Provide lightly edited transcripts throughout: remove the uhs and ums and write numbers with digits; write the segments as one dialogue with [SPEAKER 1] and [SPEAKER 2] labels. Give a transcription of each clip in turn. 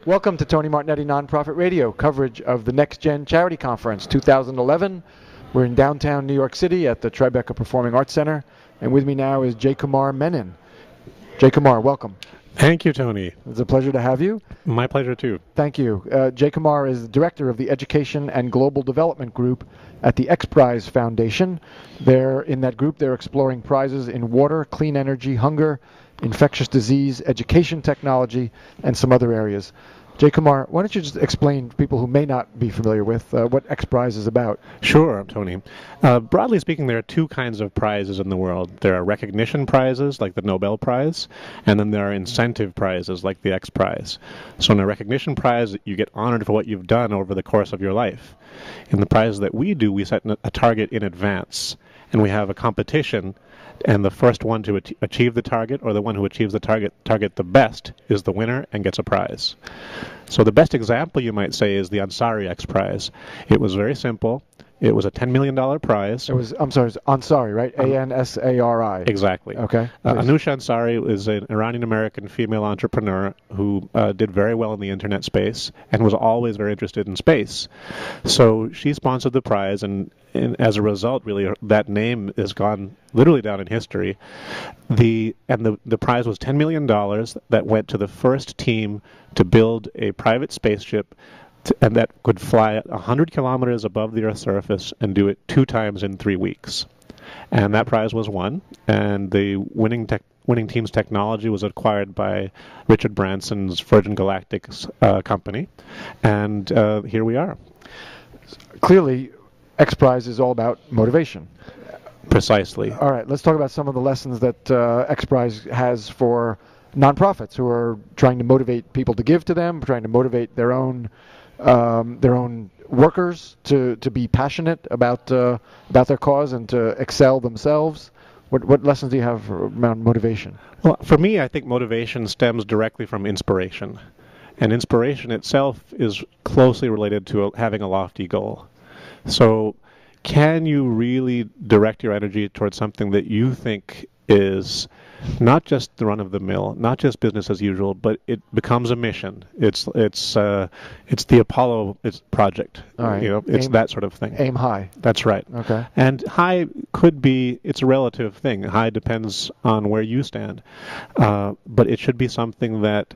[SPEAKER 1] Welcome to Tony Martignetti Nonprofit Radio, coverage of the NextGen Charity Conference 2011. We're in downtown New York City at the Tribeca Performing Arts Center, and with me now is Jaykumar Menon. Jaykumar, welcome.
[SPEAKER 2] Thank you, Tony.
[SPEAKER 1] It's a pleasure to have you.
[SPEAKER 2] My pleasure, too.
[SPEAKER 1] Thank you. Jaykumar is the director of the Education and Global Development Group at the X Prize Foundation. In that group, they're exploring prizes in water, clean energy, hunger, infectious disease, education technology, and some other areas. Jaykumar, why don't you just explain to people who may not be familiar with what X Prize is about?
[SPEAKER 2] Sure, Tony. Broadly speaking, there are two kinds of prizes in the world. There are recognition prizes, like the Nobel Prize, and then there are incentive prizes, like the X Prize. So in a recognition prize, you get honored for what you've done over the course of your life. In the prizes that we do, we set a target in advance, and we have a competition, and the first one to achieve the target, or the one who achieves the target the best, is the winner and gets a prize. So the best example, you might say, is the Ansari X Prize. It was very simple. It was a $10 million prize.
[SPEAKER 1] I'm sorry, it's Ansari, right? A-N-S-A-R-I.
[SPEAKER 2] Exactly.
[SPEAKER 1] Okay.
[SPEAKER 2] Anusha Ansari is an Iranian-American female entrepreneur who did very well in the internet space and was always very interested in space. So she sponsored the prize, and as a result, really, that name has gone literally down in history. The prize was $10 million that went to the first team to build a private spaceship and that could fly 100 kilometers above the Earth's surface and do it 2 times in 3 weeks. And that prize was won, and the winning team's technology was acquired by Richard Branson's Virgin Galactic's company, and here we are.
[SPEAKER 1] Clearly, X Prize is all about motivation.
[SPEAKER 2] Precisely.
[SPEAKER 1] All right, let's talk about some of the lessons that X Prize has for nonprofits who are trying to motivate people to give to them, trying to motivate their own workers to be passionate about their cause and to excel themselves. What lessons do you have around motivation?
[SPEAKER 2] Well, for me, I think motivation stems directly from inspiration. And inspiration itself is closely related to having a lofty goal. So can you really direct your energy towards something that you think is not just the run-of-the-mill, not just business as usual, but it becomes a mission. It's the Apollo project.
[SPEAKER 1] All right.
[SPEAKER 2] You know, it's that sort of thing.
[SPEAKER 1] Aim high.
[SPEAKER 2] That's right.
[SPEAKER 1] Okay.
[SPEAKER 2] And high could be, it's a relative thing. High depends on where you stand, but it should be something that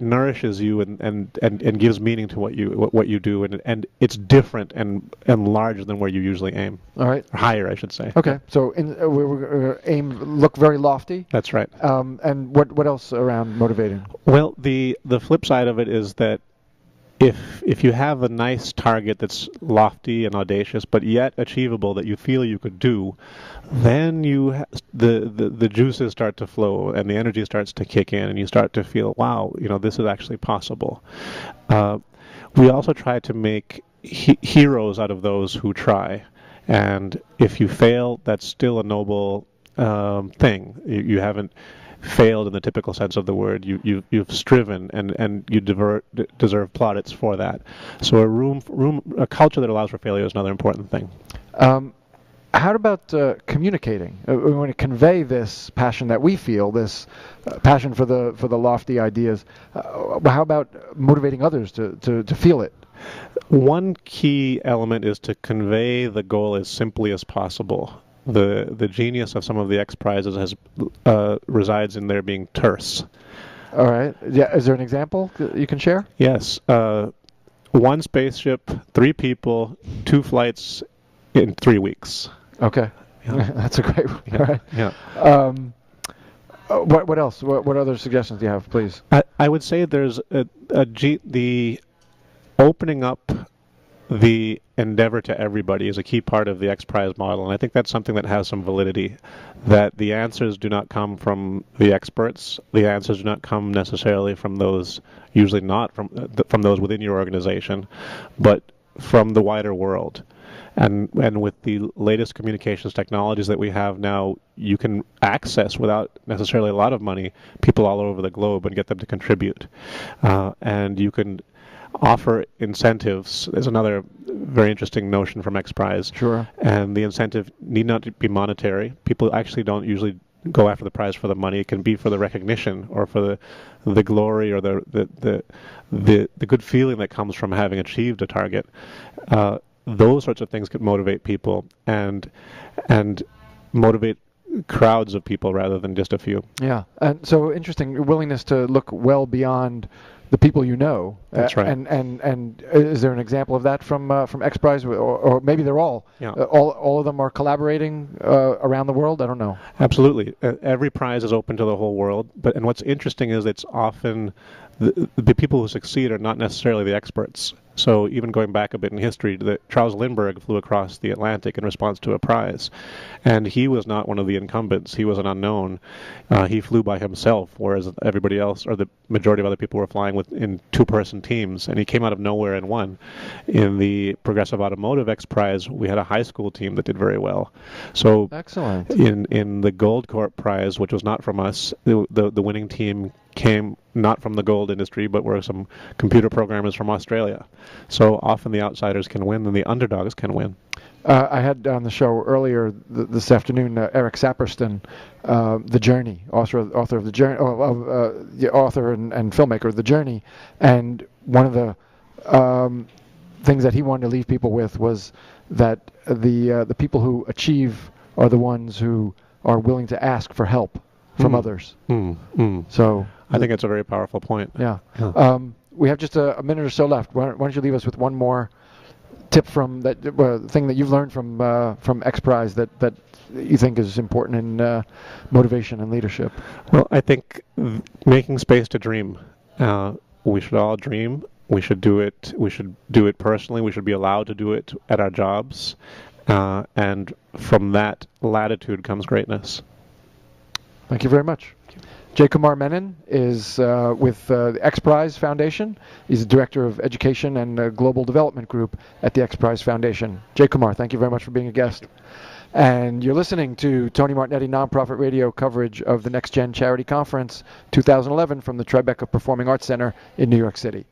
[SPEAKER 2] nourishes you and gives meaning to what you do, and it's different and larger than where you usually aim.
[SPEAKER 1] All right.
[SPEAKER 2] Or higher, I should say.
[SPEAKER 1] Okay. So we look very lofty.
[SPEAKER 2] That's right.
[SPEAKER 1] And what else around motivating?
[SPEAKER 2] Well, the flip side of it is that if you have a nice target that's lofty and audacious, but yet achievable, that you feel you could do, then the juices start to flow and the energy starts to kick in, and you start to feel, wow, this is actually possible. We also try to make heroes out of those who try, and if you fail, that's still a noble thing. You haven't failed in the typical sense of the word. You've striven, and you deserve plaudits for that. So a culture that allows for failure is another important thing.
[SPEAKER 1] How about communicating? We want to convey this passion that we feel, this passion for the lofty ideas. How about motivating others to feel it?
[SPEAKER 2] One key element is to convey the goal as simply as possible. The genius of some of the X Prizes resides in their being terse.
[SPEAKER 1] All right. Yeah. Is there an example you can share?
[SPEAKER 2] Yes. 1 spaceship, 3 people, 2 flights in 3 weeks.
[SPEAKER 1] Okay.
[SPEAKER 2] Yeah.
[SPEAKER 1] That's a great one.
[SPEAKER 2] Yeah.
[SPEAKER 1] All right.
[SPEAKER 2] Yeah.
[SPEAKER 1] What else? What other suggestions do you have, please?
[SPEAKER 2] I would say there's the opening up the endeavor to everybody is a key part of the X Prize model, and I think that's something that has some validity, that the answers do not come from the experts. The answers do not come necessarily from those, usually not from those within your organization, but from the wider world. And with the latest communications technologies that we have now, you can access, without necessarily a lot of money, people all over the globe and get them to contribute. And you can offer incentives. There's another very interesting notion from X Prize.
[SPEAKER 1] Sure.
[SPEAKER 2] And the incentive need not be monetary. People actually don't usually go after the prize for the money. It can be for the recognition or for the glory or the good feeling that comes from having achieved a target. Those sorts of things could motivate people and motivate crowds of people rather than just a few.
[SPEAKER 1] Yeah, and so interesting, your willingness to look well beyond the people you know.
[SPEAKER 2] That's right.
[SPEAKER 1] And is there an example of that from X Prize, or maybe they're all?
[SPEAKER 2] Yeah.
[SPEAKER 1] All of them are collaborating around the world. I don't know.
[SPEAKER 2] Absolutely, every prize is open to the whole world. And what's interesting is it's often the people who succeed are not necessarily the experts. So even going back a bit in history, Charles Lindbergh flew across the Atlantic in response to a prize, and he was not one of the incumbents. He was an unknown. He flew by himself, whereas everybody else, or the majority of other people, were flying in two-person teams, and he came out of nowhere and won. In the Progressive Automotive X Prize, we had a high school team that did very well. So
[SPEAKER 1] excellent.
[SPEAKER 2] In the Gold Corp Prize, which was not from us, the winning team came not from the gold industry, but were some computer programmers from Australia. So often the outsiders can win and the underdogs can win.
[SPEAKER 1] I had on the show earlier this afternoon Eric Saperston, The Journey, author of The Journey, the author and filmmaker of The Journey, and one of the things that he wanted to leave people with was that the people who achieve are the ones who are willing to ask for help from others. So
[SPEAKER 2] I think it's a very powerful point.
[SPEAKER 1] Yeah. We have just a minute or so left. Why don't you leave us with one more tip from that thing that you've learned from X Prize that you think is important in motivation and leadership?
[SPEAKER 2] Well, I think making space to dream. We should all dream. We should do it. We should do it personally. We should be allowed to do it at our jobs. And from that latitude comes greatness.
[SPEAKER 1] Thank you very much. Jaykumar Menon is with the X Prize Foundation. He's the Director of Education and Global Development Group at the X Prize Foundation. Jaykumar, thank you very much for being a guest. And you're listening to Tony Martignetti Nonprofit Radio coverage of the NextGen Charity Conference 2011 from the Tribeca Performing Arts Center in New York City.